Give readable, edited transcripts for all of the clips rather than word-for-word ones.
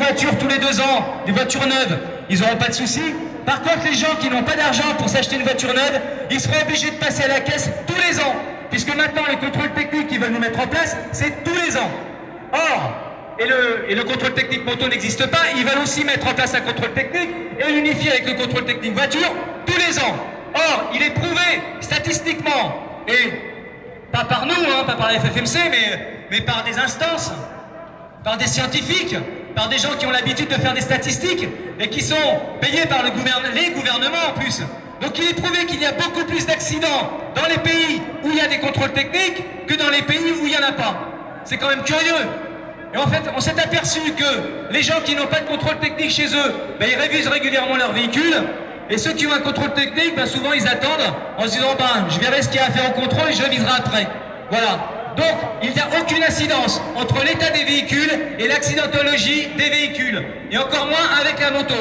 voitures tous les 2 ans, des voitures neuves, ils n'auront pas de soucis. Par contre, les gens qui n'ont pas d'argent pour s'acheter une voiture neuve, ils seront obligés de passer à la caisse tous les ans. Puisque maintenant, les contrôles techniques qu'ils veulent nous mettre en place, c'est tous les ans. Or, et le contrôle technique moto n'existe pas, ils veulent aussi mettre en place un contrôle technique et l'unifier avec le contrôle technique voiture tous les ans. Or, il est prouvé statistiquement, et pas par nous, hein, pas par la FFMC, mais par des instances, par des scientifiques, par des gens qui ont l'habitude de faire des statistiques et qui sont payés par les gouvernements en plus. Donc il est prouvé qu'il y a beaucoup plus d'accidents dans les pays où il y a des contrôles techniques que dans les pays où il n'y en a pas. C'est quand même curieux. Et en fait, on s'est aperçu que les gens qui n'ont pas de contrôle technique chez eux, ben, ils révisent régulièrement leur véhicule. Et ceux qui ont un contrôle technique, ben, souvent ils attendent en se disant ben, je verrai ce qu'il y a à faire au contrôle et je réviserai après. Voilà. Donc, il n'y a aucune incidence entre l'état des véhicules et l'accidentologie des véhicules. Et encore moins avec la moto.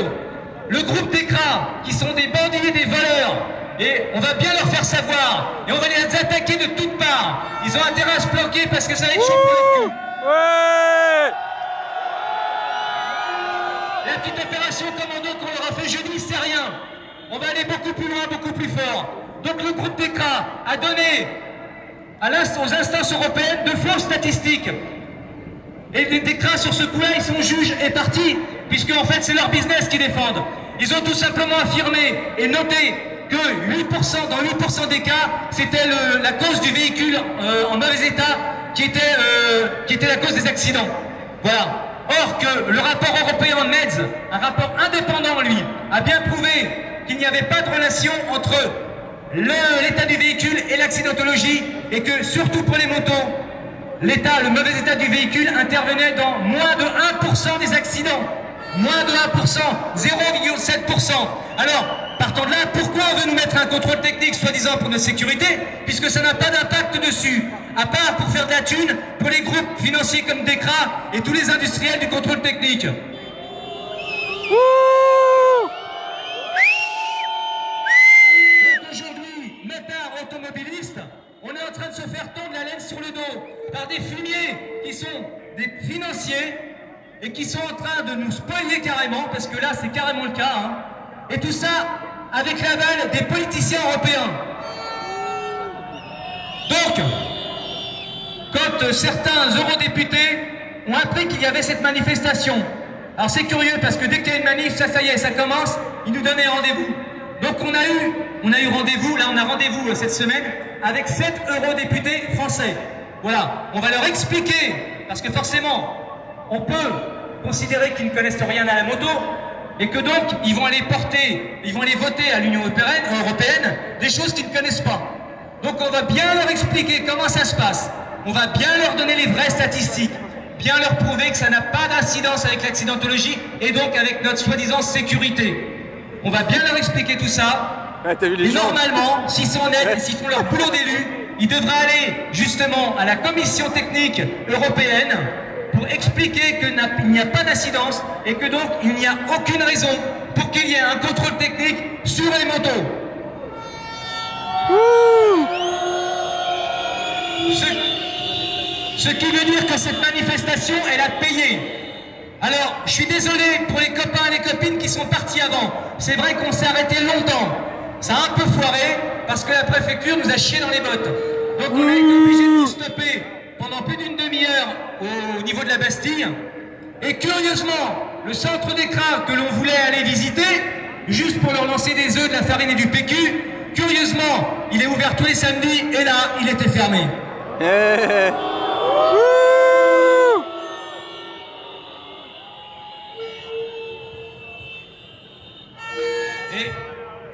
Le groupe d'ECRA, qui sont des bandits et des voleurs, et on va bien leur faire savoir, et on va les attaquer de toutes parts. Ils ont intérêt à se planquer parce que ça va être chaud pour leur cul. Ouais. La petite opération commando qu'on leur a fait jeudi, c'est rien. On va aller beaucoup plus loin, beaucoup plus fort. Donc le groupe d'ECRA a donné aux instances européennes de fausses statistiques. Et les DECRA sur ce coup-là, ils sont juges et partis, puisque en fait c'est leur business qu'ils défendent. Ils ont tout simplement affirmé et noté que 8%, dans 8% des cas, c'était la cause du véhicule en mauvais état qui était la cause des accidents. Voilà. Or que le rapport européen MEDS, un rapport indépendant lui, a bien prouvé qu'il n'y avait pas de relation entre l'état du véhicule et l'accidentologie, et que surtout pour les motos, le mauvais état du véhicule intervenait dans moins de 1% des accidents. Moins de 1%, 0,7%. Alors, partant de là, pourquoi on veut nous mettre un contrôle technique soi-disant pour notre sécurité, puisque ça n'a pas d'impact dessus, à part pour faire de la thune pour les groupes financiers comme DECRA et tous les industriels du contrôle technique. Automobilistes, on est en train de se faire tondre la laine sur le dos par des fumiers qui sont des financiers et qui sont en train de nous spolier carrément, parce que là c'est carrément le cas, hein. Et tout ça avec l'aval des politiciens européens. Donc, quand certains eurodéputés ont appris qu'il y avait cette manifestation, alors c'est curieux parce que dès qu'il y a une manif, ça y est, ça commence, ils nous donnaient rendez-vous. Donc on a eu rendez-vous, là on a rendez-vous cette semaine avec 7 eurodéputés français. Voilà, on va leur expliquer, parce que forcément, on peut considérer qu'ils ne connaissent rien à la moto, et que donc ils vont aller voter à l'Union européenne des choses qu'ils ne connaissent pas. Donc on va bien leur expliquer comment ça se passe, on va bien leur donner les vraies statistiques, bien leur prouver que ça n'a pas d'incidence avec l'accidentologie, et donc avec notre soi-disant sécurité. On va bien leur expliquer tout ça. Ah, t'as vu les et gens normalement, s'ils sont honnêtes et s'ils font leur boulot d'élus, ils devraient aller justement à la Commission technique européenne pour expliquer qu'il n'y a pas d'incidence et que donc il n'y a aucune raison pour qu'il y ait un contrôle technique sur les motos. Ce qui veut dire que cette manifestation, elle a payé. Alors, je suis désolé pour les copains et les copines qui sont partis avant. C'est vrai qu'on s'est arrêté longtemps. Ça a un peu foiré parce que la préfecture nous a chié dans les bottes. Donc on a été obligé de nous stopper pendant plus d'une demi-heure au niveau de la Bastille. Et curieusement, le centre d'ECRA que l'on voulait aller visiter, juste pour leur lancer des œufs, de la farine et du PQ, curieusement, il est ouvert tous les samedis et là, il était fermé.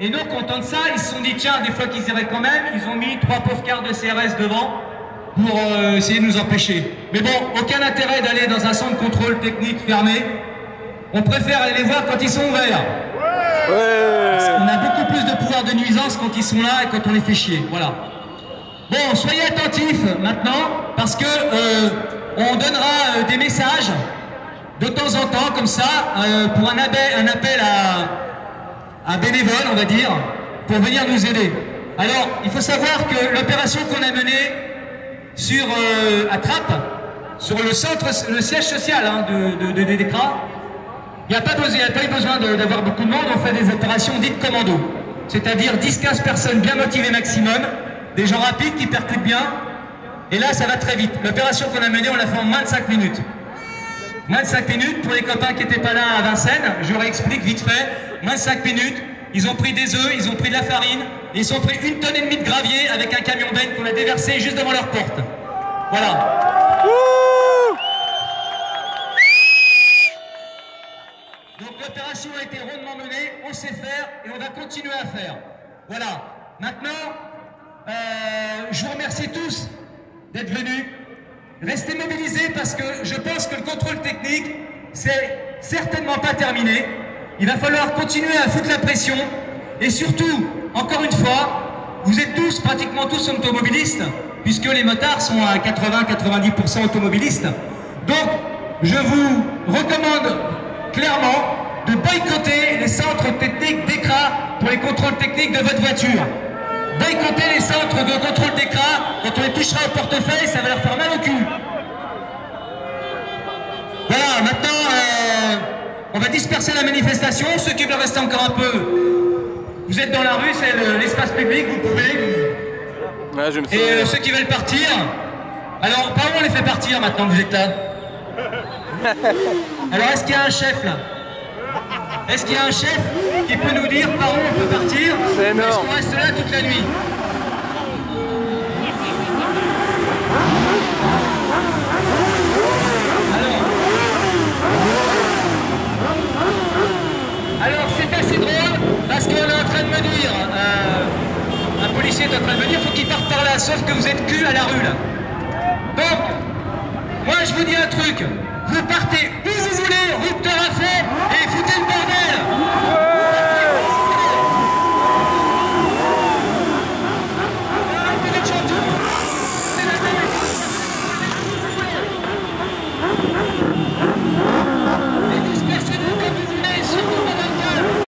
Et donc, content de ça, ils se sont dit, tiens, des fois qu'ils iraient quand même, ils ont mis 3 pauvres cartes de CRS devant pour essayer de nous empêcher. Mais bon, aucun intérêt d'aller dans un centre de contrôle technique fermé. On préfère aller les voir quand ils sont ouverts. Parce qu'on a beaucoup plus de pouvoir de nuisance quand ils sont là et quand on les fait chier. Voilà. Bon, soyez attentifs maintenant, parce que on donnera des messages de temps en temps, comme ça, pour un appel à bénévoles, on va dire, pour venir nous aider. Alors, il faut savoir que l'opération qu'on a menée à Trappes, sur le siège social de DECRA, Il n'y a pas eu besoin d'avoir beaucoup de monde, on fait des opérations dites commando. C'est-à-dire 10-15 personnes bien motivées maximum, des gens rapides qui percutent bien, et là ça va très vite. L'opération qu'on a menée, on l'a fait en moins de 5 minutes. Moins de 5 minutes, pour les copains qui n'étaient pas là à Vincennes, je leur explique vite fait, moins de 5 minutes, ils ont pris des œufs, ils ont pris de la farine, et ils ont pris 1,5 tonne de gravier avec un camion benne qu'on a déversé juste devant leur porte. Voilà. Donc l'opération a été rondement menée, on sait faire et on va continuer à faire. Voilà. Maintenant, je vous remercie tous d'être venus. Restez mobilisés parce que je pense que le contrôle technique, c'est certainement pas terminé. Il va falloir continuer à foutre la pression et surtout, encore une fois, vous êtes tous, pratiquement tous automobilistes, puisque les motards sont à 80-90% automobilistes. Donc, je vous recommande clairement de boycotter les centres techniques d'ECRA pour les contrôles techniques de votre voiture. Boycotter les centres de contrôle d'ECRA, quand on les touchera au portefeuille, ça va leur faire mal au cul. Voilà, maintenant, on va disperser la manifestation. Ceux qui veulent rester encore un peu, vous êtes dans la rue, c'est l'espace public, vous pouvez. Ouais, je me et ceux qui veulent partir, alors par où on les fait partir maintenant que vous êtes là? Alors est-ce qu'il y a un chef là? Est-ce qu'il y a un chef qui peut nous dire par où on peut partir? C'est énorme. Est-ce qu'on reste là toute la nuit? Alors c'est assez drôle parce qu'on est en train de me dire, un policier est en train de me dire, faut qu'il parte par là, sauf que vous êtes cul à la rue là. Donc, moi je vous dis un truc, vous partez où vous voulez, rupteur